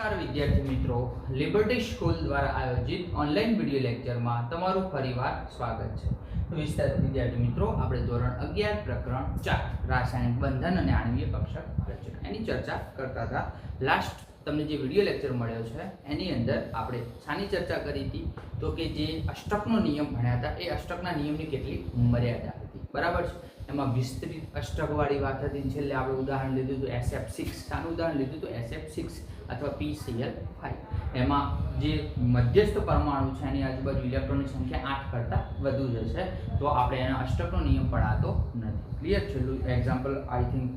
નમસ્કાર વિદ્યાર્થી મિત્રો, લિબર્ટી સ્કૂલ દ્વારા આયોજિત ઓનલાઈન વિડિયો લેક્ચરમાં તમારું ફરીવાર સ્વાગત છે. તો વિદ્યાર્થી મિત્રો, આપણે ધોરણ 11 પ્રકરણ 4 રાસાયણિક બંધન અને આણ્વીય કક્ષક રચના એની ચર્ચા કરતા હતા. લાસ્ટ તમને જે વિડિયો લેક્ચર મળ્યો છે એની અંદર આપણે શાની ચર્ચા કરી હતી? તો કે જે અષ્ટકનો નિયમ ભણ્યા હતા એ અષ્ટકના નિયમની કેટલી મર્યાદા હતી, બરાબર છે. એમાં વિસ્તૃત અષ્ટકવાળી વાત હતી. છેલ્લે આપણે ઉદાહરણ લીધું હતું SF6. શાનું ઉદાહરણ લીધું હતું? SF6 અથવા PCl5. એમાં જે મધ્યસ્થ પરમાણુ છે એની આજુબાજુ ઇલેક્ટ્રોનની સંખ્યા 8 કરતાં વધુ જશે તો આપણે એના અષ્ટકનો નિયમ પડાતો નથી. ક્લિયર? છેલ્લું એક્ઝામ્પલ આઈ થિંક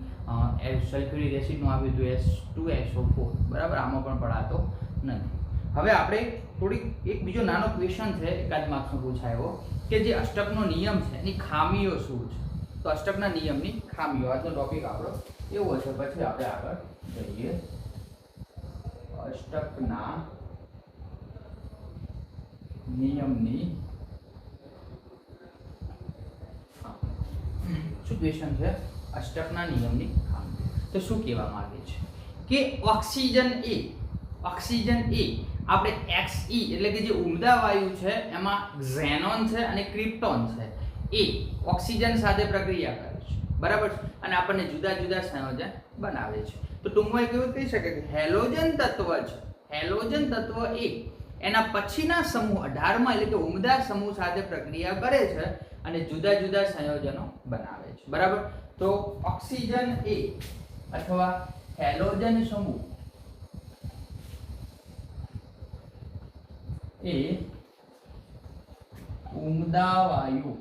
સલ્ફ્યુરિક એસિડનું આવ્યું હતું H2SO4, બરાબર. આમાં પણ પડાતો નથી. હવે આપણે થોડીક એક બીજો નાનો ક્વેશ્ચન છે, એકાદ માર્ક્સનો પૂછાયો કે જે અષ્ટકનો નિયમ છે એની ખામીઓ શું છે? તો અષ્ટકના નિયમની ખામીઓ, આજનો ટોપિક આપણો એવો છે. પછી આપણે આગળ જઈએ. અષ્ટકના નિયમની શું ક્વેશ્ચન છે? અષ્ટકના નિયમની ખામી. તો શું કહેવા માંગે છે કે ઓક્સિજન એ આપણે Xe એટલે કે જે ઉમદા વાયુ છે એમાં ઝેનોન છે અને ક્રિપ્ટોન છે, એ ઓક્સિજન સાથે પ્રક્રિયા કરે છે, બરાબર. અને આપણને જુદા જુદા સંયોજન બનાવે છે. તો ટૂંકમાં કેવું કહી શકે કે હેલોજન તત્વ છે, હેલોજન તત્વ એ એના પછીના સમૂહ 18માં એટલે કે ઉમદા સમૂહ સાથે પ્રક્રિયા કરે છે અને જુદા જુદા સંયોજનો બનાવે છે, બરાબર. તો ઓક્સિજન એ અથવા હેલોજન સમૂહ એ ઉમદા વાયુ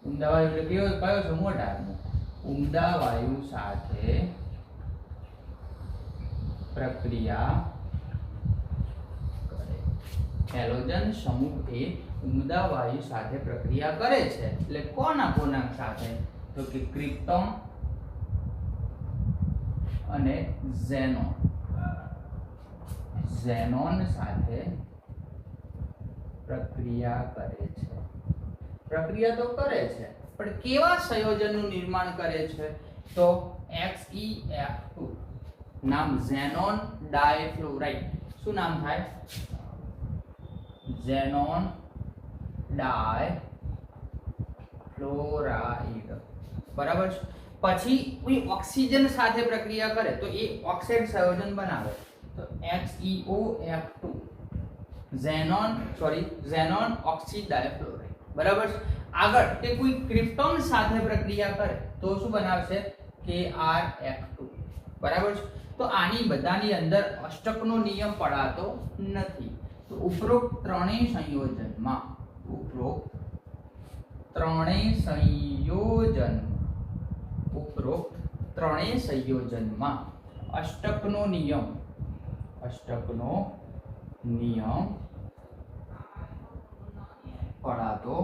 એટલે કયો સમૂહ? 18મો. ઉમદા વાયુ સાથે પ્રક્રિયા કરે. હેલોજન સમૂહ એ ઉમદા વાયુ સાથે પ્રક્રિયા કરે છે. એટલે કોના સાથે? તો કે ક્રિપ્ટોન અને ઝેનોન સાથે પ્રક્રિયા કરે છે. પ્રક્રિયા તો કરે છે, પણ કેવા સંયોજનનું નિર્માણ કરે છે? તો XeF2, નામ ઝેનોન ડાયફ્લોરાઇડ. શું નામ થાય? ઝેનોન ડાયફ્લોરાઇડ, બરાબર છે. પછી કોઈ ઓક્સિજન સાથે પ્રક્રિયા કરે તો એ ઓક્સાઇડ સંયોજન બનાવે. તો XeOF2, ઝેનોન ઓક્સી ડાયફ્લોરાઇડ, બરાબર છે. આગળ તે કોઈ ક્રિપ્ટોન સાથે પ્રક્રિયા કરે તો શું બનાવશે? KrF2, બરાબર છે. તો આની બધાની અંદર અષ્ટકનો નિયમ પડાતો નથી. તો ઉપરોક્ત ત્રણેય સંયોજનમાં અષ્ટકનો નિયમ પડાતો,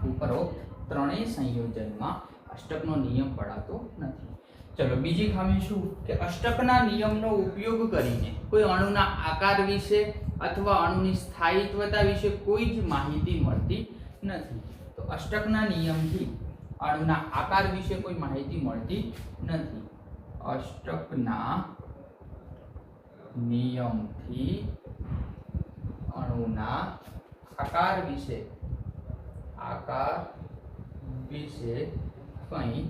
ઉપરોક્ત ત્રણેય સંયોજનમાં અષ્ટકનો નિયમ પડાતો નથી. ચલો, બીજી ખામી શું? કે અષ્ટકના નિયમનો ઉપયોગ કરીને કોઈ અણુના આકાર વિશે અથવા અણુની સ્થાયિત્વતા વિશે કોઈ જ માહિતી મળતી નથી. તો અષ્ટકના નિયમથી અણુના આકાર વિશે કોઈ માહિતી મળતી નથી. અષ્ટકના નિયમથી અણુના આકાર વિશે કંઈ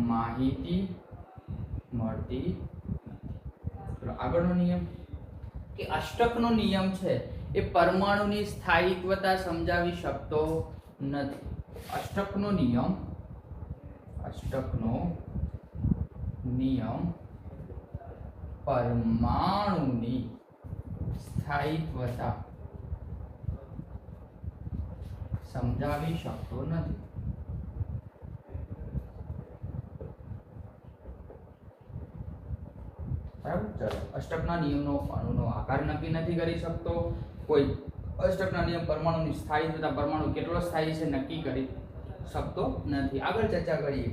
માહિતી મળતી. આગળનો નિયમ કે અષ્ટકનો નિયમ છે એ પરમાણુની સ્થાયિત્વતા સમજાવી શકતો નથી. અષ્ટકનો નિયમ પરમાણુની સ્થાયિત્વતા સમજાવી શકતો નથી. બરાબર. ચલો, અષ્ટકના નિયમનો અણુનો આકાર નક્કી નથી કરી શકતો. કોઈ અષ્ટકના નિયમ પરમાણુની સ્થાયિત્વતા, પરમાણુ કેટલો સ્થાયી છે નક્કી કરી શકતો નથી. આગળ ચર્ચા કરીએ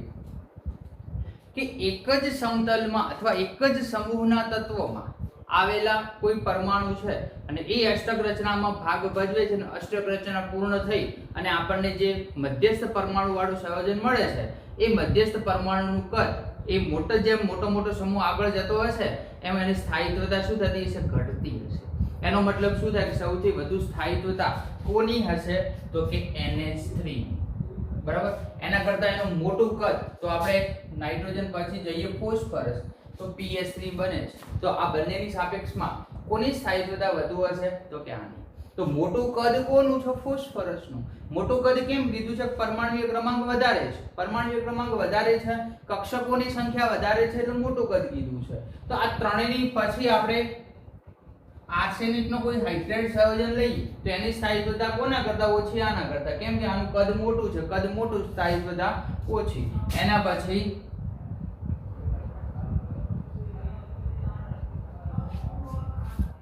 કે એક જ સમતલમાં અથવા એક જ સમૂહના તત્વોમાં આવેલા કોઈ પરમાણુ છે અને એ અષ્ટક રચનામાં ભાગ ભજવે છે અને અષ્ટક રચના પૂર્ણ થઈ અને આપણને જે મધ્યસ્થ પરમાણુ વાળું સંયોજન મળે છે એ મધ્યસ્થ પરમાણુનું કદ એ જેમ મોટો સમૂહ આગળ જતો હશે એમ એની સ્થાયિત્વતા શું થતી હશે? ઘટતી હશે. એનો મતલબ શું થાય કે સૌથી વધુ સ્થાયિત્વતા કોની હશે? તો કે NH3, બરાબર. એના કરતા એનું મોટું કદ, તો આપણે નાઇટ્રોજન પછી જઈએ ફોસ્ફરસ, તો PH3 બને છે. તો આ બંનેની સાપેક્ષમાં કોની સ્થાયિત્વતા વધુ હશે? તો કે આની. તો મોટું કદ કોનું છે? ફોસ્ફરસનું. મોટું કદ કેમ કીધું છે? પરમાણુય ક્રમાંક વધારે છે. પરમાણુય ક્રમાંક વધારે છે, કક્ષકોની સંખ્યા વધારે છે, એટલે મોટું કદ કીધું છે. તો આ ત્રણેયની પછી આપણે આર્સેનિક નો કોઈ હાઇડ્રાઇડ સંયોજન લઈએ તો એની સ્થાયિત્વતા કોના કરતા ઓછી? આના કરતા. કેમ કે આનું કદ મોટું છે, કદ મોટું, સ્થાયિત્વતા ઓછી. એના પછી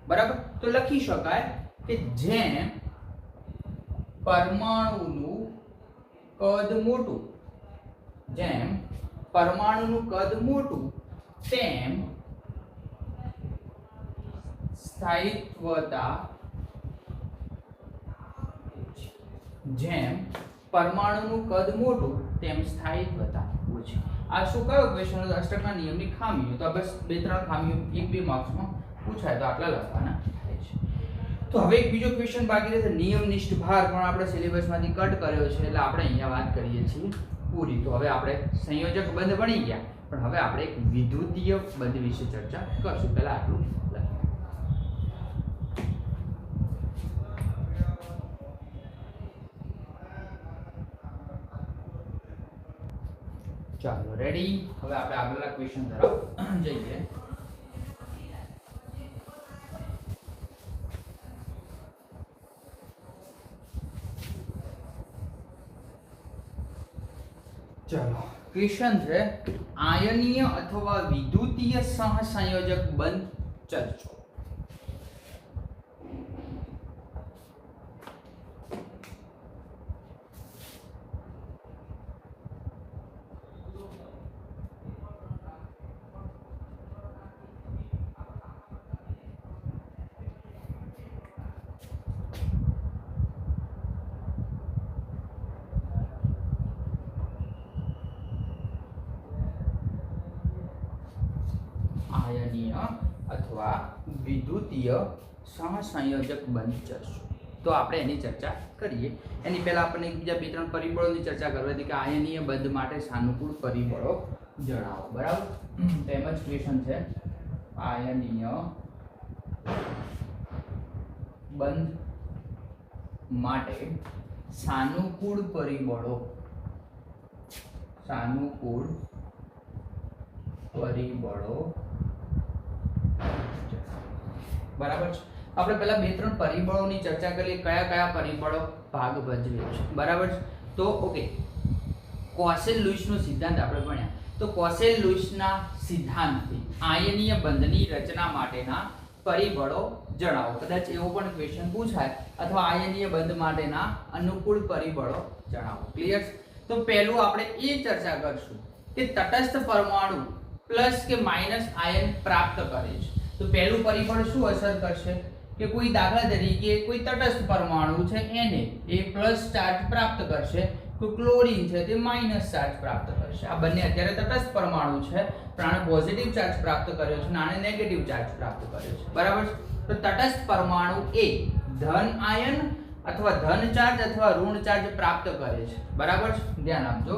બરાબર, તો લખી શકાય કે જેમ પરમાણુનું કદ મોટું, જેમ પરમાણુનું કદ મોટું, તેમ સ્થાયિત્વતા, જેમ પરમાણુનું કદ મોટું તેમ સ્થાયિત્વતા ઓછી. આ શું કયો ક્વેશ્ચન હતો? અષ્ટકના નિયમની ખામીઓ. તો બસ 2-3 ખામીઓ 1-2 માર્ક્સમાં પૂછાય તો આટલા લખવાના થાય છે. તો હવે એક બીજો ક્વેશ્ચન બાકી રહેશે, નિયમનિષ્ઠ ભાર, પણ આપણે સિલેબસમાંથી કટ કર્યો છે એટલે આપણે અહીંયા વાત કરીએ છીએ પૂરી. તો હવે આપણે સંયોજક બંધ ભણી ગયા, પણ હવે આપણે એક વિદ્યુતીય બંધ વિશે ચર્ચા કરશું. પહેલા આટલું લખીએ. ચાલો રેડી. હવે આપણે આગળના ક્વેશ્ચન તરફ જઈએ. ચાલો ક્વેશ્ચન છે આયનીય અથવા વિદ્યુતીય સહસંયોજક બંધ ચર્ચો. આયનીય અથવા વિદ્યુતીય સહસંયોજક બંધ ચર્ચો. તો આપણે એની ચર્ચા કરીએ. એની પહેલા આપણને બીજા 2-3 પરિબળોની ચર્ચા કરવી હતી કે આયનીય બંધ માટે સાનુકૂળ પરિબળો જણાવો. બરાબર, તેમજ ક્વેશ્ચન છે આયનીય બંધ માટે સાનુકૂળ પરિબળો, સાનુકૂળ પરિબળો. બરાબર છે. આપણે પહેલા 2-3 પરિબળોની ચર્ચા કરીએ, કયા કયા પરિબળો ભાગ ભજવે છે. બરાબર છે. તો ઓકે, કોસેલ-લુઈસનો સિદ્ધાંત આપણે ભણ્યા. તો કોસેલ-લુઈસના સિદ્ધાંતથી આયનીય બંધની રચના માટેના પરિબળો જણાવો. કદાચ એવો પણ ક્વેશ્ચન પૂછાય, અથવા આયનીય બંધ માટેના અનુકૂળ પરિબળો જણાવો. ક્લિયર? તો પહેલું આપણે એ ચર્ચા કરશું કે તટસ્થ પરમાણુ પ્લસ કે માઇનસ આયન પ્રાપ્ત કરે છે. તો પહેલું પરિબળ શું અસર કરશે કે કોઈ દાખલા તરીકે કોઈ તટસ્થ પરમાણુ છે એને એ પ્લસ ચાર્જ પ્રાપ્ત કરશે, કોઈ ક્લોરીન છે તે માઇનસ ચાર્જ પ્રાપ્ત કરશે. આ બંને અત્યારે તટસ્થ પરમાણુ છે, પણ આને પોઝિટિવ ચાર્જ પ્રાપ્ત કર્યો છે અને આને નેગેટિવ ચાર્જ પ્રાપ્ત કર્યો છે. બરાબર છે. તો તટસ્થ પરમાણુ એ ધન આયન અથવા ધન ચાર્જ અથવા ઋણ ચાર્જ પ્રાપ્ત કરે છે. બરાબર છે. ધ્યાન આપજો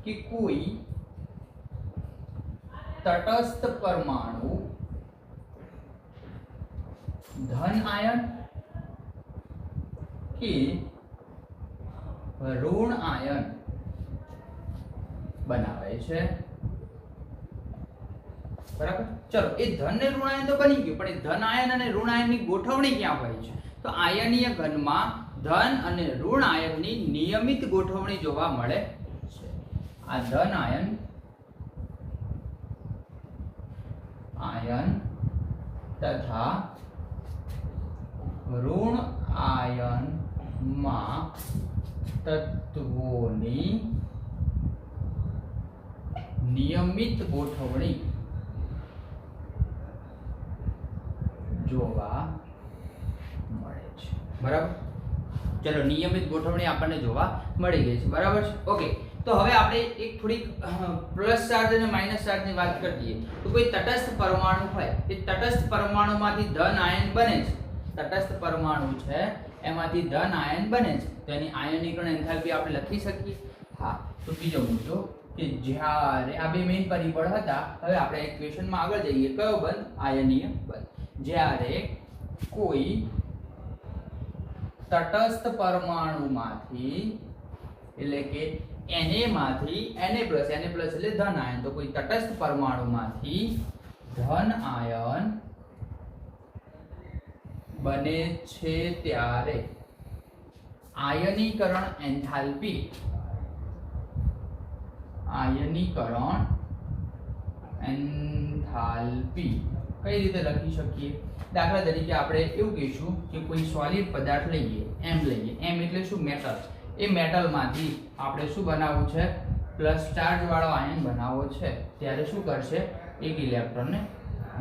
કે કોઈ તટસ્થ પરમાણુ ધન આયન કે ઋણ આયન બનાવે છે. બરાબર. ચલો, એ ધન ને ઋણ આયન તો બની ગયું, પણ એ ધન આયન અને ઋણ આયનની ગોઠવણી ક્યાં હોય છે? તો આયનીય ઘનમાં ધન અને ઋણ આયનની નિયમિત ગોઠવણી જોવા મળે છે. આ ધન આયન તથા ઋણ આયનમાં તત્વોની નિયમિત ગોઠવણી જોવા મળે છે. બરાબર. ચલો, નિયમિત ગોઠવણી આપણને જોવા મળી ગઈ છે. બરાબર છે. ઓકે, તો હવે આપણે એક થોડીક પ્લસ ચાર્જ અને માઇનસ ચાર્જની વાત કરી દઈએ. તો કોઈ તટસ્થ પરમાણુ હોય, એ તટસ્થ પરમાણુમાંથી ધન આયન બને છે. તટસ્થ પરમાણુ છે એમાંથી ધન આયન બને છે, તો એની આયનીકરણ એન્થાલ્પી આપણે લખી શકીએ. હા, તો બીજો મુદ્દો કે જ્યારે આ બે મેઇન પરિબળ હતા, હવે આપણે ઇક્વેશનમાં આગળ જઈએ. કયો બંધ? આયનીય બંધ. જ્યારે કોઈ તટસ્થ પરમાણુમાંથી, એટલે કે Na માંથી Na પ્લસ એટલે ધન આયન, તો કોઈ તટસ્થ પરમાણુમાંથી ધન આયન બને છે ત્યારે આયનીકરણ એન્થાલ્પી કઈ રીતે લખી શકીએ? દાખલા તરીકે આપણે એવું કહીશું કે કોઈ સોલિડ પદાર્થ લઈએ, એમ એટલે શું? મેટલ. એ મેટલમાંથી આપણે શું બનાવવું છે? પ્લસ ચાર્જ વાળો આયન બનાવવો છે. ત્યારે શું કરશે? એક ઇલેક્ટ્રોનને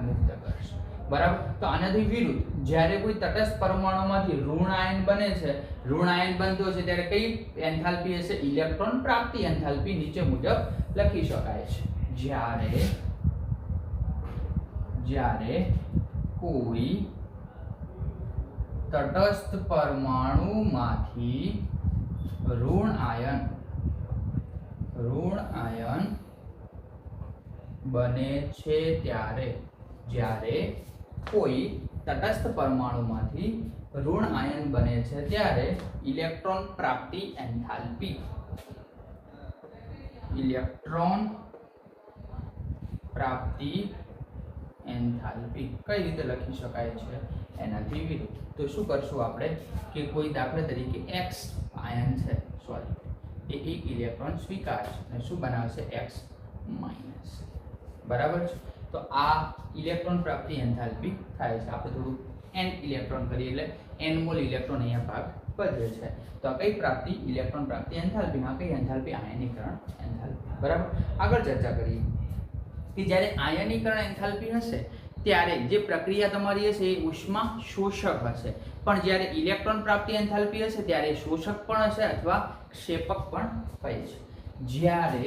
મુક્ત કરશે. બરાબર. તો આનાથી વિરુદ્ધ જ્યારે કોઈ તટસ્થ પરમાણુમાંથી ઋણ આયન બને છે, ઋણ આયન બનતો છે, ત્યારે કઈ એન્થાલ્પી હશે? ઇલેક્ટ્રોન પ્રાપ્તિ એન્થાલ્પી નીચે મુજબ લખી શકાય છે. જ્યારે કોઈ તટસ્થ પરમાણુમાંથી ઋણ આયન બને છે ત્યારે, જ્યારે કોઈ તટસ્થ પરમાણુમાંથી ઋણ આયન બને છે ત્યારે ઇલેક્ટ્રોન પ્રાપ્તિ એન્થાલ્પી કઈ રીતે લખી શકાય છે? એનાથી વિરુદ્ધ. તો શું કરશું આપણે કે કોઈ દાખલા તરીકે X આયન છે સોરી, એ એક ઇલેક્ટ્રોન સ્વીકારશે અને શું બનાવશે? X minus. બરાબર છે. તો આ ઇલેક્ટ્રોન પ્રાપ્તિ એન્થાલ્પી થાય છે. આપણે થોડું n ઇલેક્ટ્રોન કરીએ એટલે n મોલ ઇલેક્ટ્રોન અહીંયા ભાગ ભજવે છે. તો આ કઈ પ્રાપ્તિ? ઇલેક્ટ્રોન પ્રાપ્તિ એન્થાલ્પી. આ કઈ એન્થાલ્પી? આયનીકરણ એન્થાલ્પી. બરાબર. આગળ ચર્ચા કરીએ કે જ્યારે આયનીકરણ એન્થાલ્પી હશે ત્યારે જે પ્રક્રિયા તમારી હશે એ ઉષ્મા શોષક હશે, પણ જ્યારે ઇલેક્ટ્રોન પ્રાપ્તિ એન્થાલ્પી હશે ત્યારે શોષક પણ હશે અથવા ક્ષેપક પણ હોય છે. જ્યારે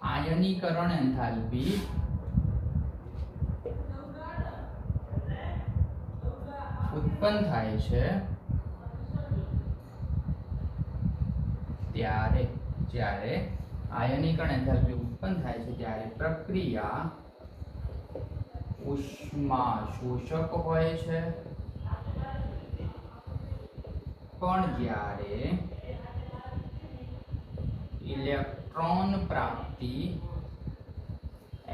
આયનીકરણ એન્થાલ્પી ઉત્પન્ન થાય છે ત્યારે પ્રક્રિયા ઉષ્મા શોષક હોય છે, પણ જ્યારે ઇલેક્ટ્રોન પ્રાપ્તિ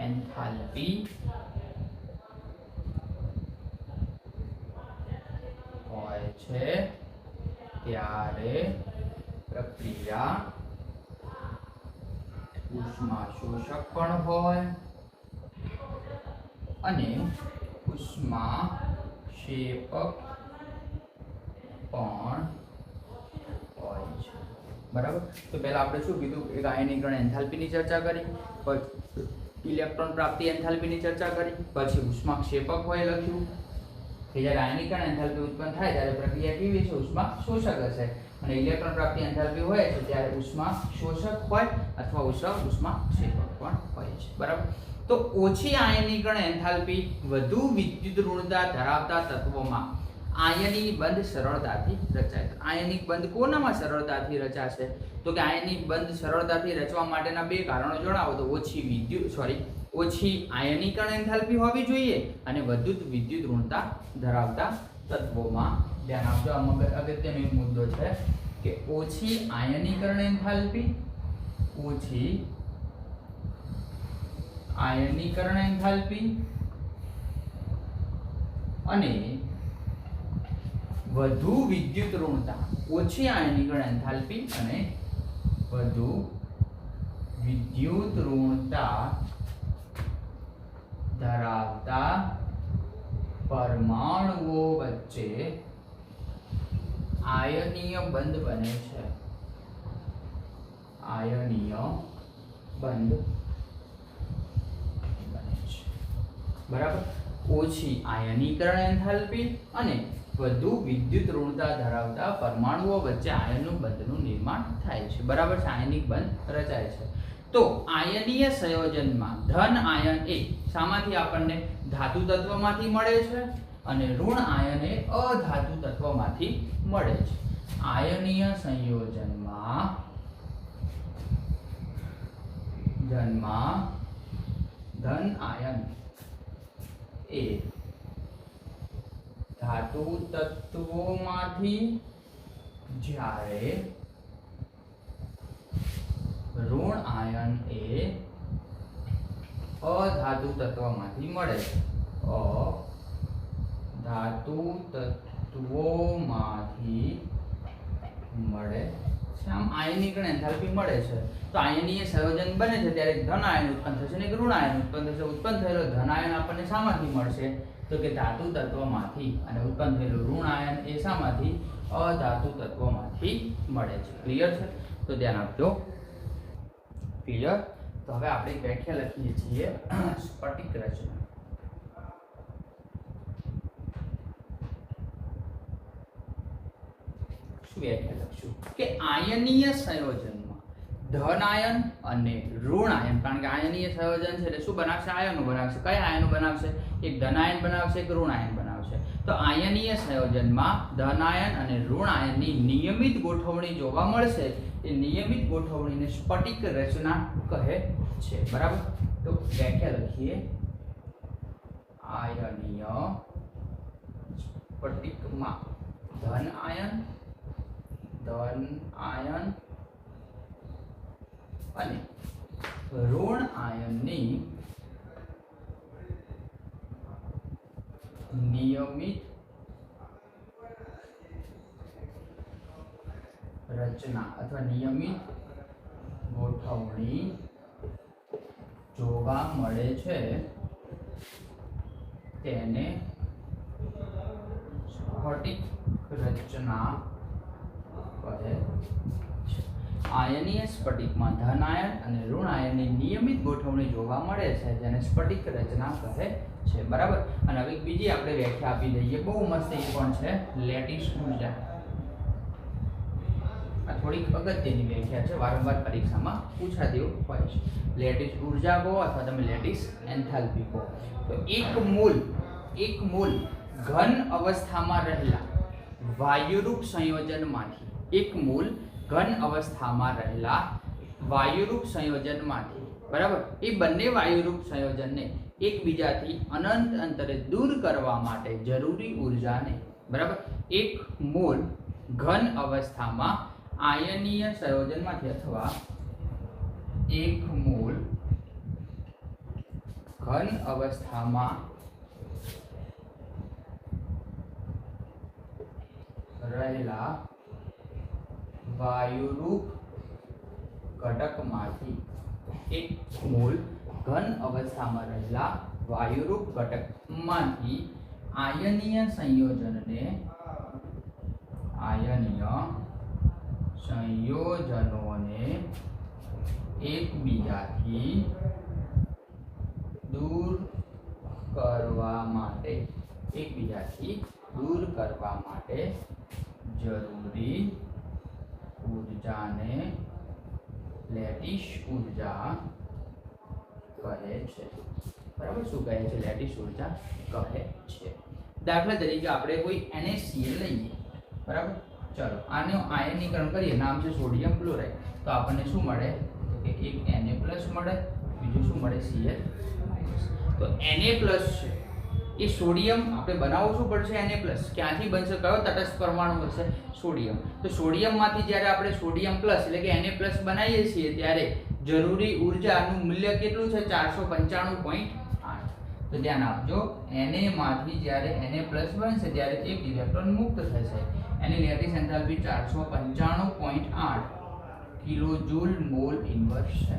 એન્થાલ્પી હોય છે ત્યારે પ્રક્રિયા ઉષ્મા શોષક પણ હોય અને ઉષ્મા ક્ષેપક પણ હોય છે. બરાબર. તો પહેલા આપણે શું કીધું? એક આયનીકરણ એન્થાલ્પીની ચર્ચા કરી, પછી ઇલેક્ટ્રોન પ્રાપ્તિ એન્થાલ્પીની ચર્ચા કરી, પછી ઉષ્મા ક્ષેપક હોય લખ્યું કે જ્યારે આયનીકરણ એન્થાલ્પી ઉત્પન્ન થાય ત્યારે પ્રક્રિયા કેવી છે? ઉષ્મા શોષક હશે. અને ઇલેક્ટ્રોન પ્રાપ્તિ એન્થાલ્પી હોય છે ત્યારે ઉષ્મા શોષક હોય અથવા ઉષ્મા ક્ષેપક પણ હોય છે. બરાબર. તો ઓછી આયનીકરણ એન્થાલ્પી વધુ વિદ્યુત ઋણતા ધરાવતા તત્વોમાં આયનિક બંધ સરળતાથી રચાય. આયનિક બંધ કોનામાં સરળતાથી રચાશે? તો કે આયનિક બંધ સરળતાથી રચવા માટેના બે કારણો જણાવો. તો ઓછી આયનીકરણ એન્થાલ્પી હોવી જોઈએ અને વધુ વિદ્યુત ઋણતા ધરાવતા તત્વોમાં. ધ્યાન આપજો, આમાં અગત્યનો એક મુદ્દો છે કે ઓછી આયનીકરણ એન્થાલ્પી અને વધુ વિદ્યુત ઋણતા. ઓછી આયનીકરણ એન્થાલ્પી અને વધુ વિદ્યુત ઋણતા ધરાવતા પરમાણુઓ વચ્ચે આયનીય બંધ બને છે. બરાબર. ઓછી આયનીકરણ એન્થાલ્પી અને વધુ વિદ્યુત ઋણતા ધરાવતા પરમાણુઓ વચ્ચે આયનનું બંધનું નિર્માણ થાય છે. બરાબર છે, આયનિક બંધ રચાય છે. તો આયનીય સંયોજનમાં ધન આયન એ શામાંથી આપણને ધાતુ તત્વમાંથી મળે છે અને ઋણ આયન એ અધાતુ તત્વમાંથી મળે છે. આયનીય સંયોજનમાં ધન આયન એ ધાતુ તત્વોમાંથી જ્યારે ઋણ આયન એ અધાતુ તત્વમાંથી મળે છે. અધાતુ તત્વોમાંથી મળે છે. આમ આયનીકરણ એન્થાલ્પી મળે છે. તો આયનીય સંયોજન બને છે ત્યારે ધન આયન ઉત્પન્ન થશે અને ઋણ આયન ઉત્પન્ન થશે. ઉત્પન્ન થયેલો ધન આયન આપણને શામાંથી મળશે? તો કે ધાતુ તત્વમાંથી. અને ઉત્પન્ન થયેલું ઋણ આયન એ શામાંથી? અધાતુ તત્વમાંથી મળે છે. ક્લિયર છે? તો ધ્યાન આપજો. ક્લિયર? તો હવે આપણે વ્યાખ્યા લખીએ છીએ સ્ફટિક રચના. શું વ્યાખ્યા લખશું? કે આયનીય સંયોજનમાં ધન આયન અને ઋણ આયન, કારણ કે આયનીય સંયોજન છે એટલે શું બનાવશે? આયનો બનાવશે. કયા આયનો બનાવશે? એક ધન આયન બનાવશે, એક ઋણ આયન બનાવશે. તો આયનીય સંયોજનમાં ધન આયન અને ઋણ આયનની નિયમિત ગોઠવણી જોવા મળશે. એ નિયમિત ગોઠવણીને સ્ફટિક રચના કહે છે. બરાબર? તો વ્યાખ્યા લખીએ. આયનીય સ્ફટિકમાં ધન આયન અને ઋણ આયનની નિયમિત રચના અથવા નિયમિત ગોઠવણી જોવા મળે છે તેને સ્ફટિક રચના કહે છે. આયનીય સ્ફટિકમાં ધન આયન અને ઋણ આયનની નિયમિત ગોઠવણી જોવા મળે છે જેને સ્ફટિક રચના કહે છે. બરાબર? અને હવે બીજી આપણે વ્યાખ્યા આપી દઈએ, બહુ મસ્ત. એ પણ છે લેટિસ ઉર્જા. આ થોડીક અગત્યની વ્યાખ્યા છે, વારંવાર પરીક્ષામાં પૂછાતી હોય છે. લેટિસ ઉર્જા કહો અથવા તમે લેટિસ એન્થાલ્પી કહો. તો એક મોલ ઘન અવસ્થામાં રહેલા વાયુરૂપ સંયોજનમાંથી, એક મોલ ઘન અવસ્થામાં રહેલા વાયુરૂપ સંયોજનમાંથી, બરાબર, એ બંને વાયુરૂપ સંયોજનને એકબીજાથી અનંત અંતરે દૂર કરવા માટે જરૂરી ઉર્જાને, બરાબર, એક મોલ ઘન અવસ્થામાં આયનીય સંયોજનમાંથી અથવા એક મોલ ઘન અવસ્થામાં રહેલા વાયુરૂપ ઘટકમાંથી, એક મોલ ઘન અવસ્થામાં રહેલા વાયુરૂપ ઘટકમાંથી આયનીય સંયોજનોને એકબીજાથી દૂર કરવા માટે જરૂરી ઉર્જાને લેટિસ ઉર્જા કહે છે. બરાબર? શું કહે છે? લેટિસ ઉર્જા કહે છે. દાખલા તરીકે આપણે કોઈ NaCl લઈએ, બરાબર? ચલો આનું આયનીકરણ કરીએ, નામ છે સોડિયમ ક્લોરાઇડ. તો આપણને શું મળે? તો કે એક Na+ મળે, બીજું શું મળે? Cl-. તો Na+ છે એ સોડિયમ આપણે બનાવવું શું પડશે? Na+. ક્યાંથી બનશે? કયો તટસ્થ પરમાણુ હશે? સોડિયમ. તો સોડિયમમાંથી જ્યારે આપણે સોડિયમ પ્લસ એટલે કે Na+ બનાવીએ છીએ ત્યારે જરૂરી ઉર્જાનું મૂલ્ય કેટલું છે? 495.8. તો ધ્યાન આપજો, Na માંથી જ્યારે Na+ બનશે ત્યારે એક ઇલેક્ટ્રોન મુક્ત થશે. એની લેટિસ એન્થાલ્પી 495.8 કિલોજૂલ મોલ ઇન્વર્સ છે.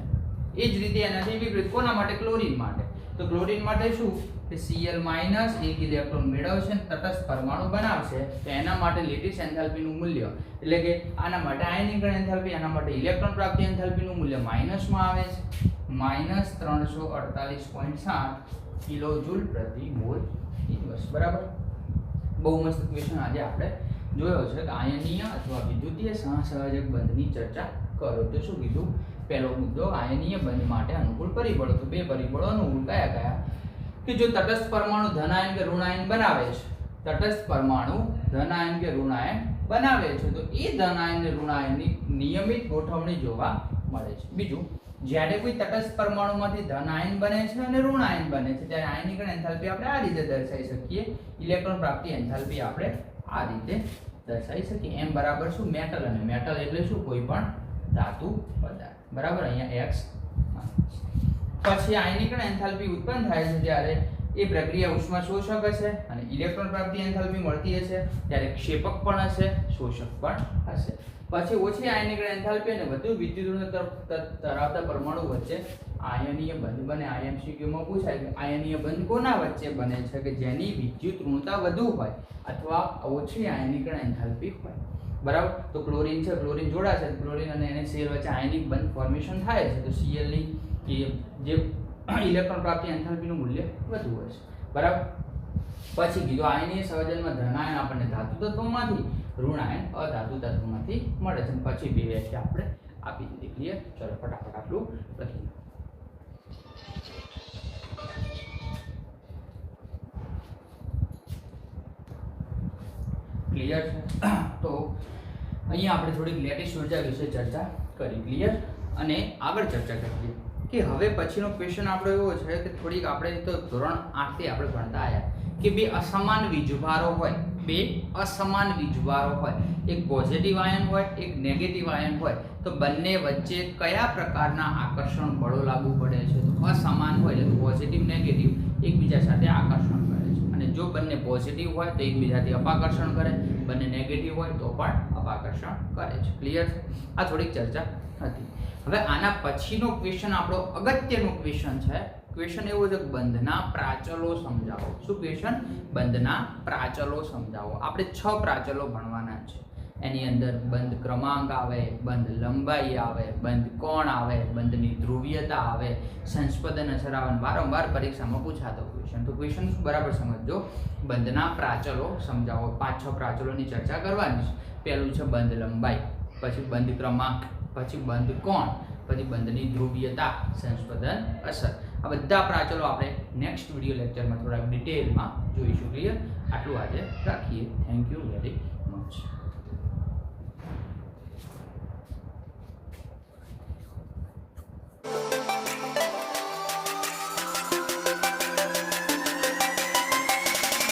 એ જ રીતે એનાથી વિપરીત કોના માટે? ક્લોરીન માટે. તો ક્લોરીન માટે શું? કે Cl- એક ઇલેક્ટ્રોન મેળવશે, તટસ્થ પરમાણુ બનાવશે. તો એના માટે લેટિસ એન્થાલ્પીનું મૂલ્ય એટલે કે આના માટે આયનીકરણ એન્થાલ્પી, આના માટે ઇલેક્ટ્રોન પ્રાપ્તિ એન્થાલ્પીનું મૂલ્ય માઇનસમાં આવે છે, -348.7 કિલોજૂલ પ્રતિ મોલ ઇન્વર્સ. બરાબર? બહુ મસ્ત ક્વેશ્ચન આજે આપણે જોયો છે કે આયનીય અથવા વિદ્યુતીય સહસંયોજક બંધની ચર્ચા કરો. તો શું કીધું? પહેલો મુદ્દો, આયનીય બંધ માટે અનુકૂળ પરિબળો. તો બે પરિબળો અનુકૂળ કયા કયા? કે જો તટસ્થ પરમાણુ ધનાયન કે ઋણાયન બનાવે છે, તટસ્થ પરમાણુ ધનાયન કે ઋણાયન બનાવે છે, તો એ ધનાયન અને ઋણાયનની નિયમિત ગોઠવણી જોવા મળે છે. બીજું, જ્યારે કોઈ તટસ્થ પરમાણુમાંથી ધન આયન બને છે અને ઋણ આયન બને છે ત્યારે આયનીકરણ એન્થાલ્પી આપણે આ રીતે દર્શાવી શકીએ. ઇલેક્ટ્રોન પ્રાપ્તિ એન્થાલ્પી આપણે આ રીતે દર્શાવી શકીએ. m બરાબર શું? મેટલ, અને મેટલ એટલે શું? કોઈ પણ ધાતુ પદાર્થ. બરાબર, અહીંયા x. પછી આયનીકરણ એન્થાલ્પી ઉત્પન્ન થાય છે જ્યારે એ પ્રક્રિયા ઉષ્મા શોષક હશે અને ઇલેક્ટ્રોન પ્રાપ્તિ એન્થાલ્પી મળતી હશે ત્યારે ક્ષેપક પણ હશે, શોષક પણ હશે. પછી ઓછી આયનીકરણ એન્થાલ્પી અને વધુ વિદ્યુત ઋણ ધરાવતા પરમાણુ વચ્ચે આયનીય બંધ બને. IMCQ માં પૂછાય કે આયનીય બંધ કોના વચ્ચે બને છે? કે જેની વિદ્યુત ઋણતા વધુ હોય અથવા ઓછી આયનીકરણ એન્થાલ્પી હોય. બરાબર, તો ક્લોરીન છે, ક્લોરીન જોડાશે, ક્લોરીન અને NaCl વચ્ચે આયનિક બંધ ફોર્મેશન થાય છે, તો Cl ની જે ઇલેક્ટ્રોન પ્રાપ્તિ એન્થાલ્પીનું મૂલ્ય વધુ હોય છે. બરાબર, પછી કીધું આયનીય સંયોજનમાં ધનાયન આપણને ધાતુ તત્વોમાંથી, ઋણાયન અધાતુ તત્વોમાંથી મળે છે. પછી બે વ્યાખ્યા આપણે આપી દીધી. ક્લિયર? ચલો ફટાફટ આટલું લખી લો. ક્લિયર છે? તો અહીંયા આપણે થોડીક લેટેસ્ટ ઉર્જા વિશે ચર્ચા કરી. ક્લિયર? અને આગળ ચર્ચા કરીએ કે હવે પછીનો ક્વેશ્ચન આપણો એવો છે કે થોડીક આપણે તો ધોરણ 8 થી આપણે ભણતા આવ્યા કે બે અસમાન વીજભારો હોય, બે અસમાન વીજભારો હોય, એક પોઝિટિવ આયન હોય, એક નેગેટિવ આયન હોય, તો બંને વચ્ચે કયા પ્રકારના આકર્ષણ બળો લાગુ પડે છે? તો અસમાન હોય એટલે પોઝિટિવ નેગેટિવ એકબીજા સાથે આકર્ષણ કરે છે, અને જો બંને પોઝિટિવ હોય તો એકબીજાથી અપાકર્ષણ કરે, બંને નેગેટિવ હોય તો પણ અપાકર્ષણ કરે છે. ક્લિયર? આ થોડીક ચર્ચા હતી. હવે આના પછીનો ક્વેશ્ચન આપણો અગત્યનો ક્વેશ્ચન છે. ક્વેશ્ચન એવો છે કે બંધના પ્રાચલો સમજાવો. શું ક્વેશ્ચન? બંધના પ્રાચલો સમજાવો. આપણે 6 પ્રાચલો ભણવાના છે. એની અંદર બંધ ક્રમાંક આવે, બંધ લંબાઈ આવે, બંધ કોણ આવે, બંધની ધ્રુવીયતા આવે, સંસ્પંદન અસર આવે. વારંવાર પરીક્ષામાં પૂછાતો ક્વેશ્ચન. તો ક્વેશ્ચન બરાબર સમજજો. બંધના પ્રાચલો સમજાવો. 5-6 પ્રાચલોની ચર્ચા કરવાની છે. પહેલું છે બંધ લંબાઈ, પછી બંધ ક્રમાંક, પછી બંધ કોણ, પછી બંધની ધ્રુવીયતા, સંસ્પંદન અસર. આ બધા પ્રાચલો આપણે નેક્સ્ટ વિડીયો લેક્ચરમાં થોડા ડિટેલમાં જોઈશું. ક્લિયર? આટલું આજે રાખીએ. Thank you very much.